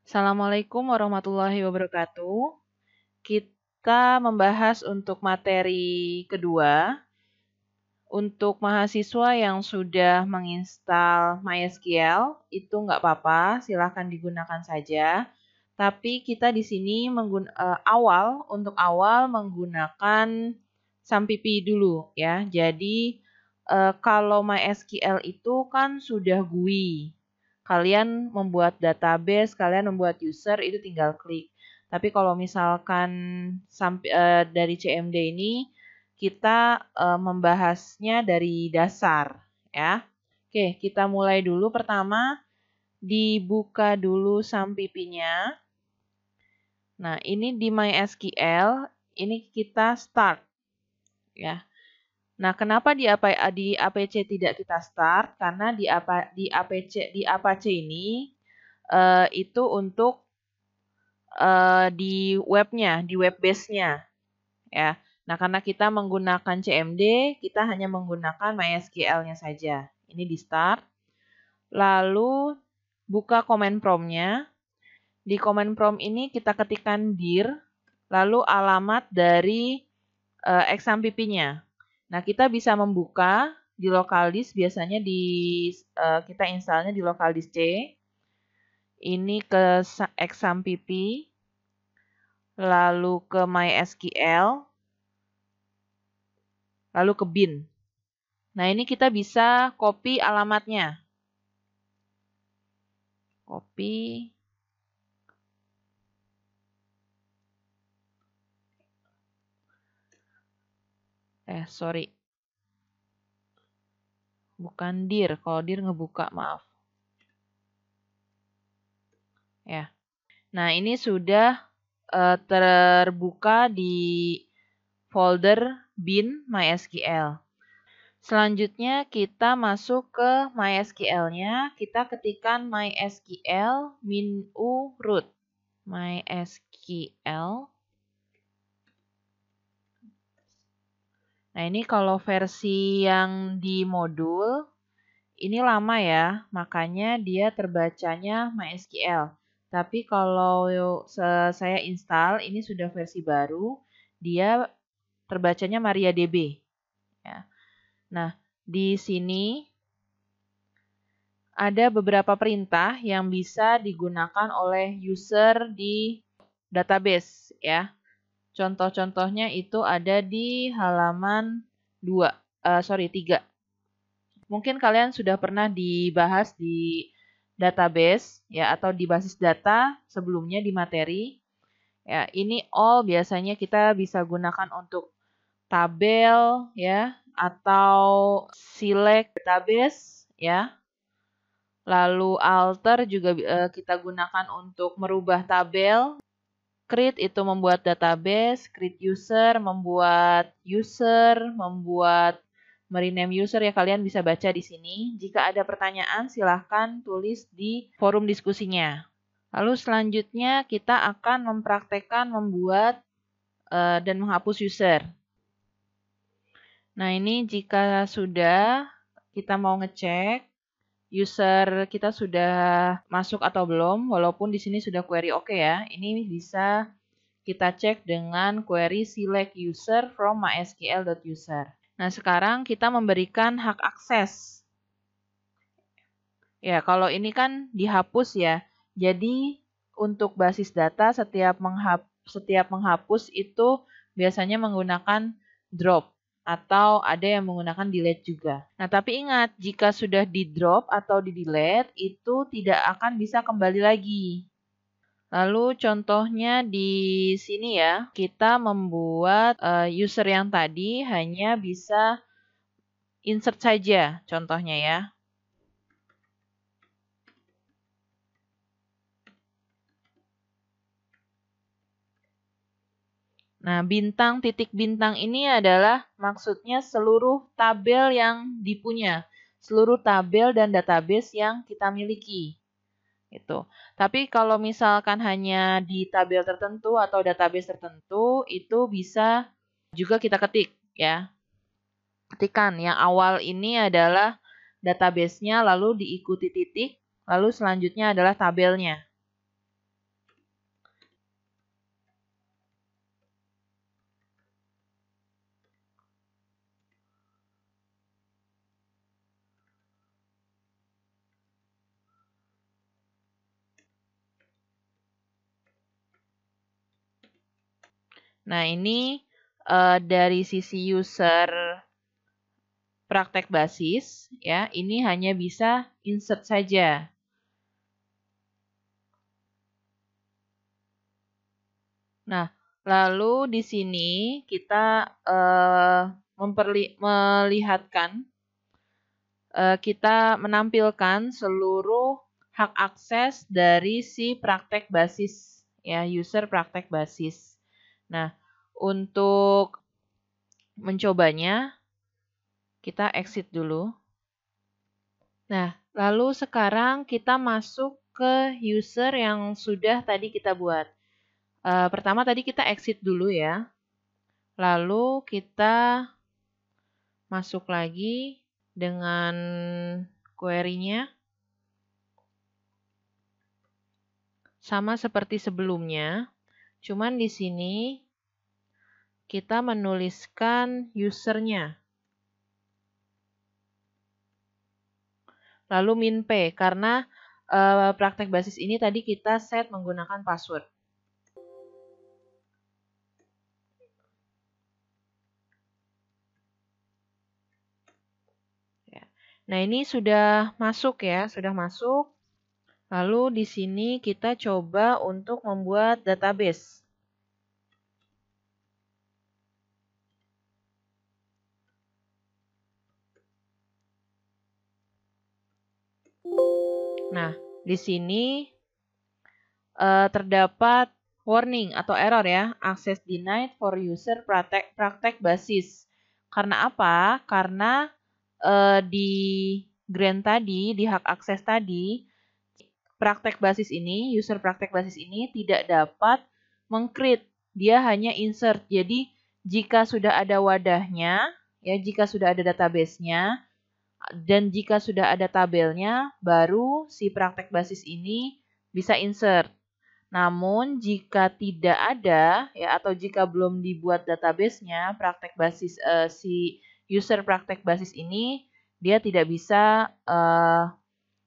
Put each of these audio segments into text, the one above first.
Assalamualaikum warahmatullahi wabarakatuh. Kita membahas untuk materi kedua. Untuk mahasiswa yang sudah menginstal MySQL, itu nggak apa-apa, silahkan digunakan saja. Tapi kita di sini untuk awal menggunakan SAMPIPI dulu ya. Jadi kalau MySQL itu kan sudah GUI. Kalian membuat database, kalian membuat user itu tinggal klik. Tapi kalau misalkan dari CMD ini kita membahasnya dari dasar ya. Oke, kita mulai dulu. Pertama, dibuka dulu SAMPIPI-nya. Nah, ini di MySQL, ini kita start ya. Nah, kenapa di APC tidak kita start? Karena di Apache ini itu untuk di webnya, di web base-nya ya. Nah, karena kita menggunakan CMD, kita hanya menggunakan MySQL-nya saja. Ini di start. Lalu buka command prompt-nya. Di command prompt ini kita ketikkan dir, lalu alamat dari XAMPP-nya. Nah, kita bisa membuka di local disk, biasanya kita installnya di local disk C. Ini ke XAMPP, lalu ke MySQL, lalu ke bin. Nah, ini kita bisa copy alamatnya. Copy. Sorry. Bukan dir. Kalau dir ngebuka, maaf. Ya. Nah, ini sudah terbuka di folder bin MySQL. Selanjutnya kita masuk ke MySQL-nya, kita ketikkan MySQL -u root. MySQL. Nah, ini kalau versi yang di modul, ini lama ya, makanya dia terbacanya MySQL. Tapi kalau saya install, ini sudah versi baru, dia terbacanya MariaDB. Ya. Nah, di sini ada beberapa perintah yang bisa digunakan oleh user di database ya. Contoh-contohnya itu ada di halaman 3. Mungkin kalian sudah pernah dibahas di database ya atau di basis data sebelumnya di materi. Ya, ini all biasanya kita bisa gunakan untuk tabel ya atau select database ya. Lalu alter juga kita gunakan untuk merubah tabel. Create itu membuat database, create user, membuat merename user ya, kalian bisa baca di sini. Jika ada pertanyaan silahkan tulis di forum diskusinya. Lalu selanjutnya kita akan mempraktekkan membuat dan menghapus user. Nah, ini jika sudah kita mau ngecek user kita sudah masuk atau belum, walaupun di sini sudah query oke ya. Ini bisa kita cek dengan query select user from mysql.user. Nah, sekarang kita memberikan hak akses. Ya, kalau ini kan dihapus ya. Jadi, untuk basis data setiap menghapus itu biasanya menggunakan drop. Atau ada yang menggunakan delete juga. Nah, tapi ingat, jika sudah di drop atau di delete, itu tidak akan bisa kembali lagi. Lalu contohnya di sini ya, kita membuat user yang tadi hanya bisa insert saja contohnya ya. Nah, titik bintang ini adalah maksudnya seluruh tabel yang dipunya, seluruh tabel dan database yang kita miliki. Itu. Tapi kalau misalkan hanya di tabel tertentu atau database tertentu, itu bisa juga kita ketik ya. Ketikan yang awal ini adalah database-nya, lalu diikuti titik, lalu selanjutnya adalah tabelnya. Nah, ini dari sisi user praktek basis, ya, ini hanya bisa insert saja. Nah, lalu di sini kita melihatkan, kita menampilkan seluruh hak akses dari si praktek basis, ya, user praktek basis. Nah, untuk mencobanya, kita exit dulu. Nah, lalu sekarang kita masuk ke user yang sudah tadi kita buat. Pertama tadi kita exit dulu ya. Lalu kita masuk lagi dengan query-nya. Sama seperti sebelumnya. Cuman di sini kita menuliskan usernya. Lalu min p, karena praktek basis ini tadi kita set menggunakan password. Nah, ini sudah masuk ya, sudah masuk. Lalu di sini kita coba untuk membuat database. Nah, di sini terdapat warning atau error ya, access denied for user praktek basis. Karena apa? Karena di grant tadi, di hak akses tadi, praktek basis ini, user praktek basis ini tidak dapat meng-create, dia hanya insert. Jadi jika sudah ada wadahnya, ya jika sudah ada database-nya, dan jika sudah ada tabelnya, baru si praktek basis ini bisa insert. Namun jika tidak ada, ya atau jika belum dibuat database-nya, praktek basis si user praktek basis ini dia tidak bisa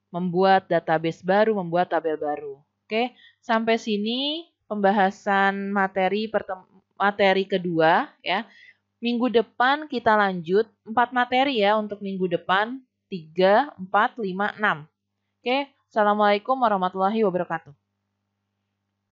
membuat database baru, membuat tabel baru. Oke, sampai sini pembahasan materi kedua ya. Minggu depan kita lanjut 4 materi ya untuk minggu depan 3, 4, 5, 6. Oke, Assalamualaikum warahmatullahi wabarakatuh.